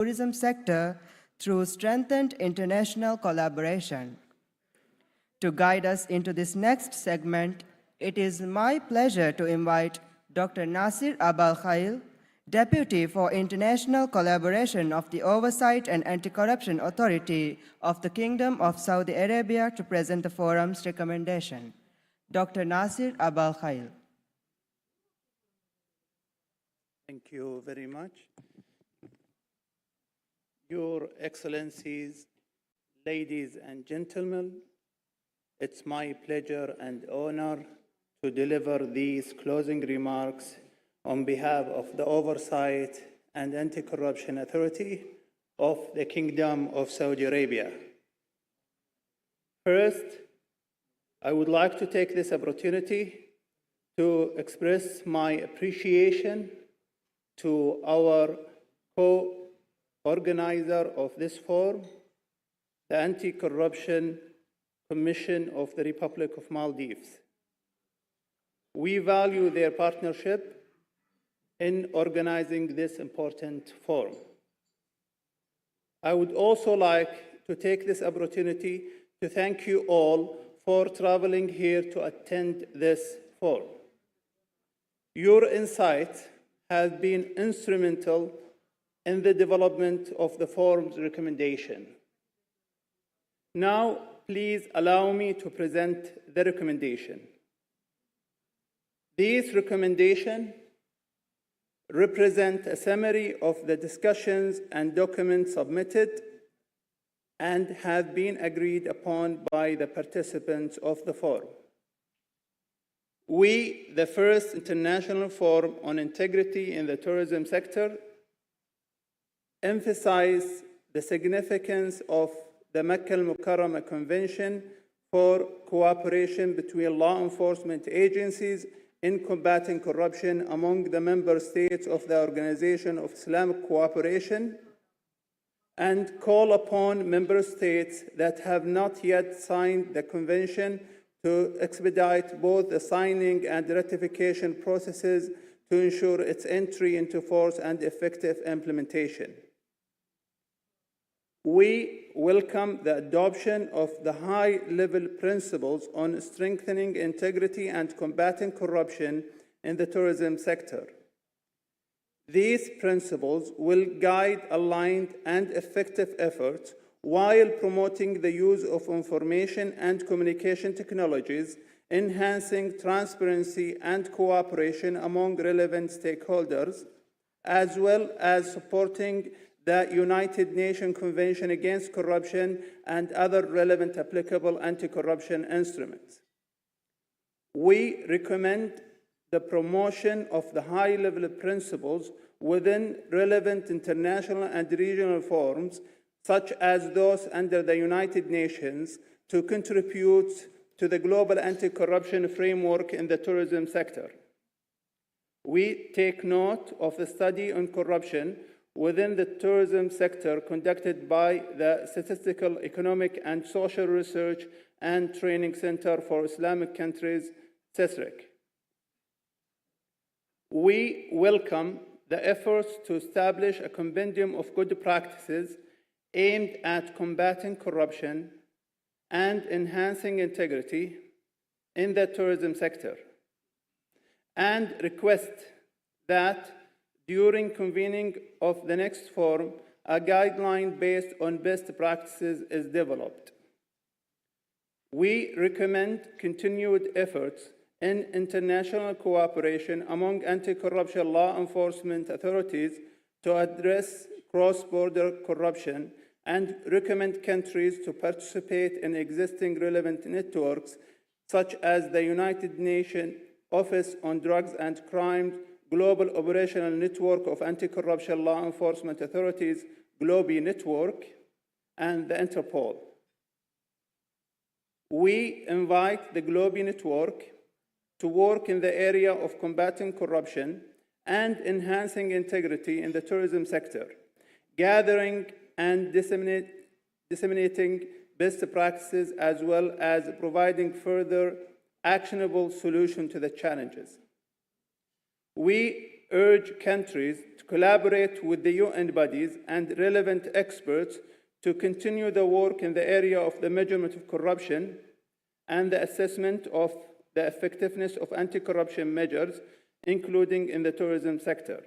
tourism sector through strengthened international collaboration. To guide us into this next segment, it is my pleasure to invite Dr. Nasir Abal Khail, Deputy for International Collaboration of the Oversight and Anti-Corruption Authority of the Kingdom of Saudi Arabia, to present the forum's recommendation. Dr. Nasir Abal Khail. Thank you very much. Your Excellencies, ladies and gentlemen, it's my pleasure and honor to deliver these closing remarks on behalf of the Oversight and Anti-Corruption Authority of the Kingdom of Saudi Arabia. First, I would like to take this opportunity to express my appreciation to our co-organizer of this forum, the Anti-Corruption Commission of the Republic of Maldives. We value their partnership in organizing this important forum. I would also like to take this opportunity to thank you all for traveling here to attend this forum. Your insight has been instrumental in the development of the forum's recommendation. Now, please allow me to present the recommendation. These recommendations represent a summary of the discussions and documents submitted and have been agreed upon by the participants of the forum. We, the first international forum on integrity in the tourism sector, emphasize the significance of the Makkah al-Mukarramah Convention for cooperation between law enforcement agencies in combating corruption among the member states of the Organization of Islamic Cooperation, and call upon member states that have not yet signed the convention to expedite both the signing and ratification processes to ensure its entry into force and effective implementation. We welcome the adoption of the high-level principles on strengthening integrity and combating corruption in the tourism sector. These principles will guide aligned and effective efforts while promoting the use of information and communication technologies, enhancing transparency and cooperation among relevant stakeholders, as well as supporting the United Nations Convention Against Corruption and other relevant applicable anti-corruption instruments. We recommend the promotion of the high-level principles within relevant international and regional forums, such as those under the United Nations, to contribute to the global anti-corruption framework in the tourism sector. We take note of the study on corruption within the tourism sector conducted by the Statistical, Economic and Social Research and Training Center for Islamic Countries, SESRIC. We welcome the efforts to establish a compendium of good practices aimed at combating corruption and enhancing integrity in the tourism sector, and request that during convening of the next forum, a guideline based on best practices is developed. We recommend continued efforts in international cooperation among anti-corruption law enforcement authorities to address cross-border corruption, and recommend countries to participate in existing relevant networks, such as the United Nations Office on Drugs and Crime Global Operational Network of Anti-Corruption Law Enforcement Authorities, GLOBI Network, and the Interpol. We invite the GLOBI Network to work in the area of combating corruption and enhancing integrity in the tourism sector, gathering and disseminating best practices, as well as providing further actionable solutions to the challenges. We urge countries to collaborate with the UN bodies and relevant experts to continue the work in the area of the measurement of corruption and the assessment of the effectiveness of anti-corruption measures, including in the tourism sector,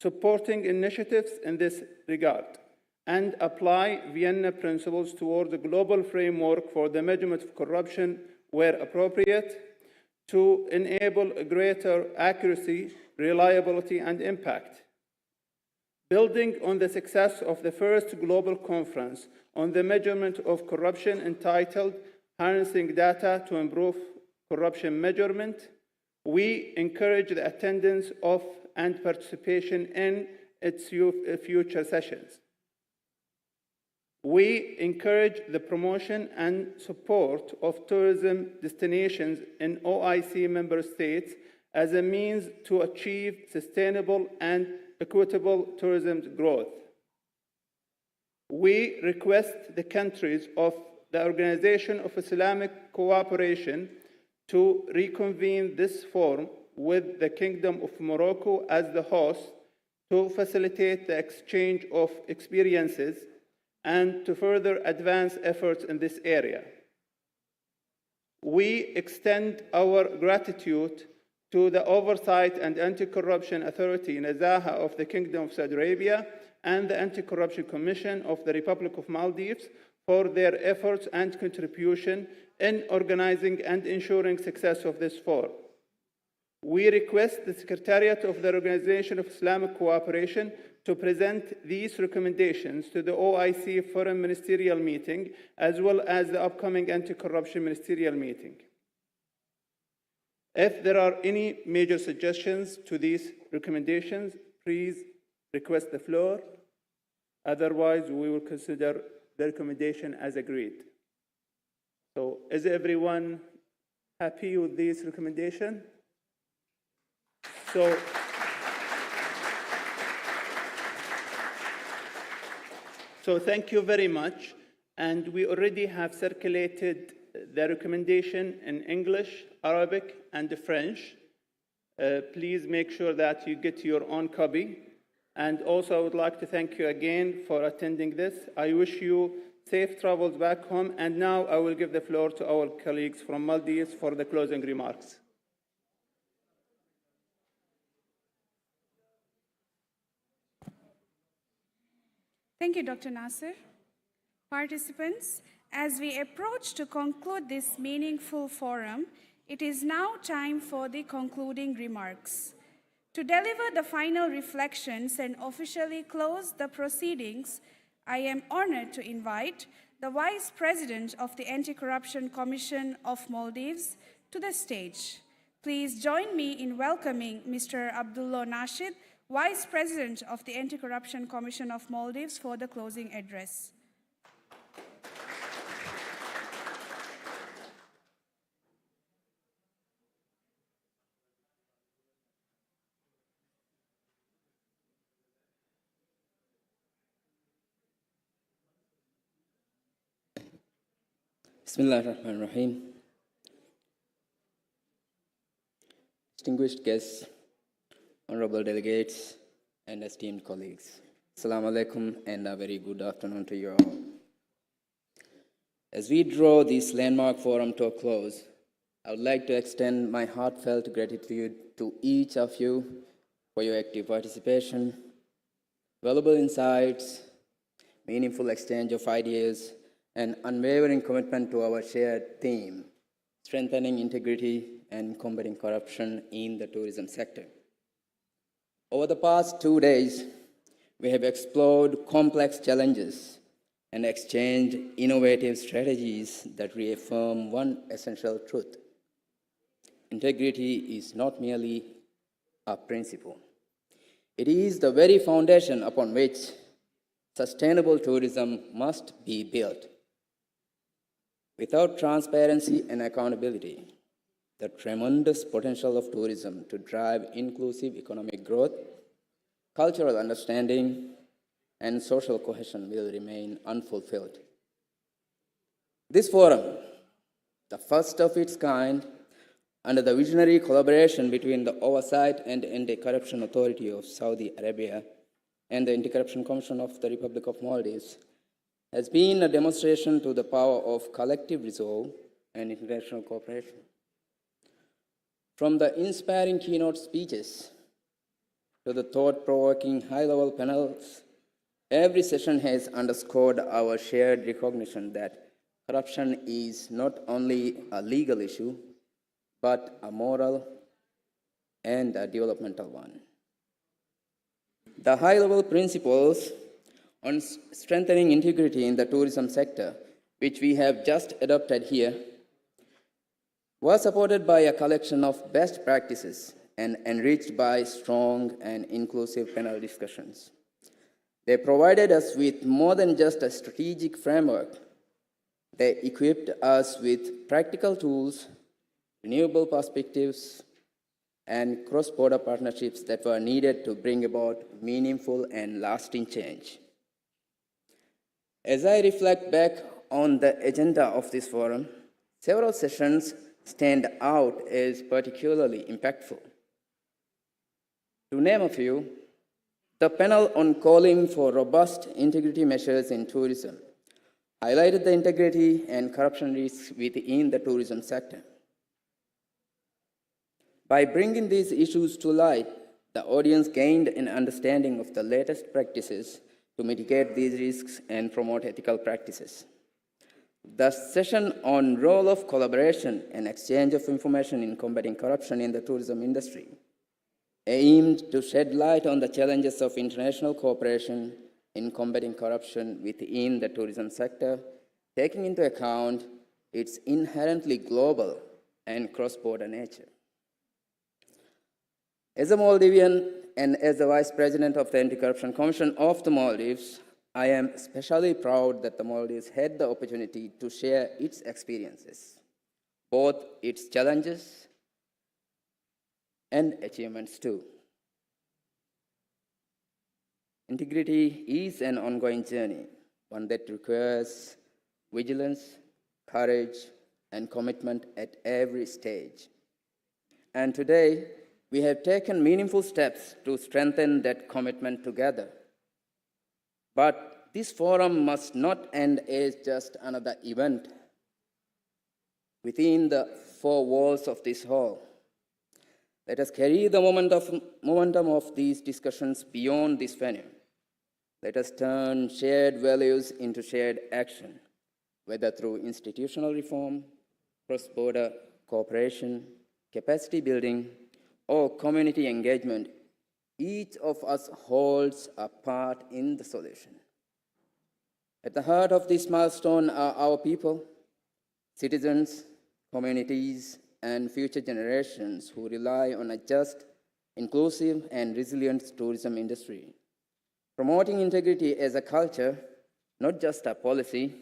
supporting initiatives in this regard, and apply Vienna principles toward a global framework for the measurement of corruption where appropriate to enable a greater accuracy, reliability, and impact. Building on the success of the first global conference on the measurement of corruption entitled Harnessing Data to Improve Corruption Measurement, we encourage the attendance of and participation in its future sessions. We encourage the promotion and support of tourism destinations in OIC member states as a means to achieve sustainable and equitable tourism growth. We request the countries of the Organization of Islamic Cooperation to reconvene this forum with the Kingdom of Morocco as the host to facilitate the exchange of experiences and to further advance efforts in this area. We extend our gratitude to the Oversight and Anti-Corruption Authority Nazaha of the Kingdom of Saudi Arabia and the Anti-Corruption Commission of the Republic of Maldives for their efforts and contribution in organizing and ensuring success of this forum. We request the Secretariat of the Organization of Islamic Cooperation to present these recommendations to the OIC Foreign Ministerial Meeting, as well as the upcoming Anti-Corruption Ministerial Meeting. If there are any major suggestions to these recommendations, please request the floor. Otherwise, we will consider the recommendation as agreed. So, is everyone happy with these recommendations? So thank you very much. And we already have circulated the recommendation in English, Arabic, and French. Please make sure that you get your own copy. And also, I would like to thank you again for attending this. I wish you safe travels back home. And now I will give the floor to our colleagues from Maldives for the closing remarks. Thank you, Dr. Nasser. Participants, as we approach to conclude this meaningful forum, it is now time for the concluding remarks. To deliver the final reflections and officially close the proceedings, I am honored to invite the Vice President of the Anti-Corruption Commission of Maldives to the stage. Please join me in welcoming Mr. Abdullah Nasheed, Vice President of the Anti-Corruption Commission of Maldives, for the closing address. Bismillah ar-Rahman ar-Rahim. Distinguished guests, honorable delegates, and esteemed colleagues, Assalamu alaikum and a very good afternoon to you all. As we draw this landmark forum to a close, I would like to extend my heartfelt gratitude to each of you for your active participation, valuable insights, meaningful exchange of ideas, and unwavering commitment to our shared theme, strengthening integrity and combating corruption in the tourism sector. Over the past 2 days, we have explored complex challenges and exchanged innovative strategies that reaffirm one essential truth. Integrity is not merely a principle. It is the very foundation upon which sustainable tourism must be built. Without transparency and accountability, the tremendous potential of tourism to drive inclusive economic growth, cultural understanding, and social cohesion will remain unfulfilled. This forum, the first of its kind, under the visionary collaboration between the Oversight and Anti-Corruption Authority of Saudi Arabia and the Anti-Corruption Commission of the Republic of Maldives, has been a demonstration to the power of collective resolve and international cooperation. From the inspiring keynote speeches to the thought-provoking high-level panels, every session has underscored our shared recognition that corruption is not only a legal issue, but a moral and a developmental one. The high-level principles on strengthening integrity in the tourism sector, which we have just adopted here, were supported by a collection of best practices and enriched by strong and inclusive panel discussions. They provided us with more than just a strategic framework. They equipped us with practical tools, renewable perspectives, and cross-border partnerships that were needed to bring about meaningful and lasting change. As I reflect back on the agenda of this forum, several sessions stand out as particularly impactful. To name a few, the panel on calling for robust integrity measures in tourism highlighted the integrity and corruption risks within the tourism sector. By bringing these issues to light, the audience gained an understanding of the latest practices to mitigate these risks and promote ethical practices. The session on role of collaboration and exchange of information in combating corruption in the tourism industry aimed to shed light on the challenges of international cooperation in combating corruption within the tourism sector, taking into account its inherently global and cross-border nature. As a Maldivian and as the Vice President of the Anti-Corruption Commission of the Maldives, I am especially proud that the Maldives had the opportunity to share its experiences, both its challenges and achievements too. Integrity is an ongoing journey, one that requires vigilance, courage, and commitment at every stage. And today, we have taken meaningful steps to strengthen that commitment together. But this forum must not end as just another event within the four walls of this hall. Let us carry the momentum of these discussions beyond this venue. Let us turn shared values into shared action, whether through institutional reform, cross-border cooperation, capacity building, or community engagement. Each of us holds a part in the solution. At the heart of this milestone are our people, citizens, communities, and future generations who rely on a just, inclusive, and resilient tourism industry. Promoting integrity as a culture, not just a policy,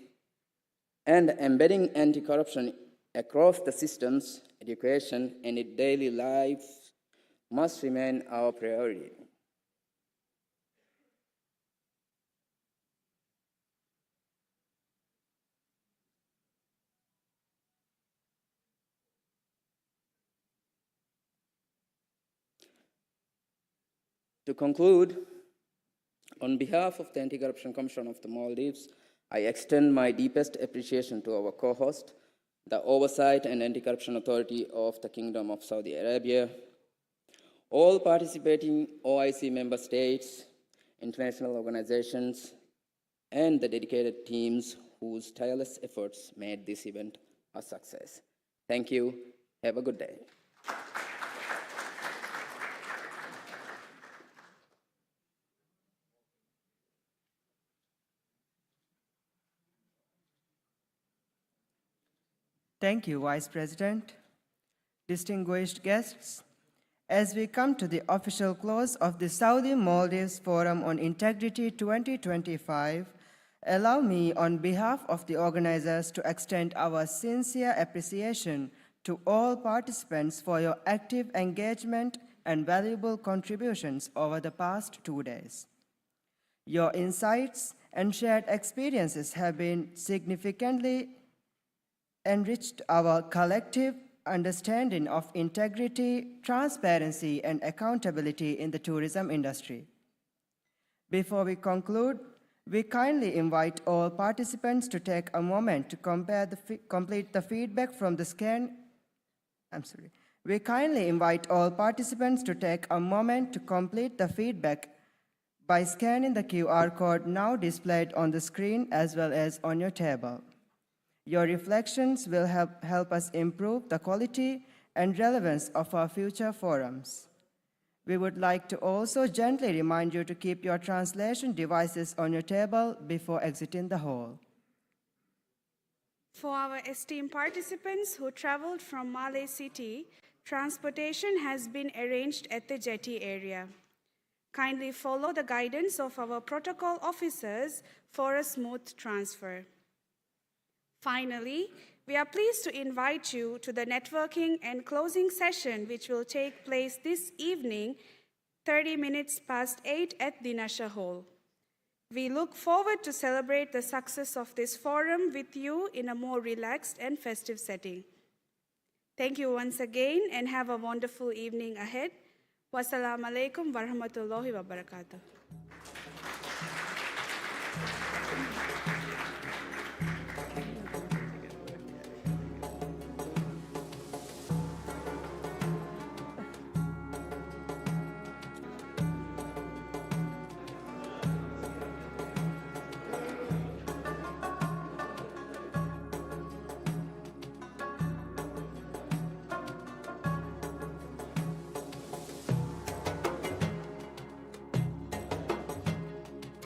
and embedding anti-corruption across the systems, education, and in daily life must remain our priority. To conclude, on behalf of the Anti-Corruption Commission of the Maldives, I extend my deepest appreciation to our co-host, the Oversight and Anti-Corruption Authority of the Kingdom of Saudi Arabia, all participating OIC member states, international organizations, and the dedicated teams whose tireless efforts made this event a success. Thank you. Have a good day. Thank you, Vice President. Distinguished guests, as we come to the official close of the Saudi Maldives Forum on Integrity 2025, allow me, on behalf of the organizers, to extend our sincere appreciation to all participants for your active engagement and valuable contributions over the past 2 days. Your insights and shared experiences have been significantly enriched our collective understanding of integrity, transparency, and accountability in the tourism industry. Before we conclude, we kindly invite all participants to take a moment to complete the feedback from the scan. We kindly invite all participants to take a moment to complete the feedback by scanning the QR code now displayed on the screen as well as on your table. Your reflections will help us improve the quality and relevance of our future forums. We would like to also gently remind you to keep your translation devices on your table before exiting the hall. For our esteemed participants who traveled from Malé City, transportation has been arranged at the jetty area. Kindly follow the guidance of our protocol officers for a smooth transfer. Finally, we are pleased to invite you to the networking and closing session, which will take place this evening, 30 minutes past 8 at Dinasha Hall. We look forward to celebrate the success of this forum with you in a more relaxed and festive setting. Thank you once again and have a wonderful evening ahead. Wassalamu alaikum warahmatullahi wabarakatuh.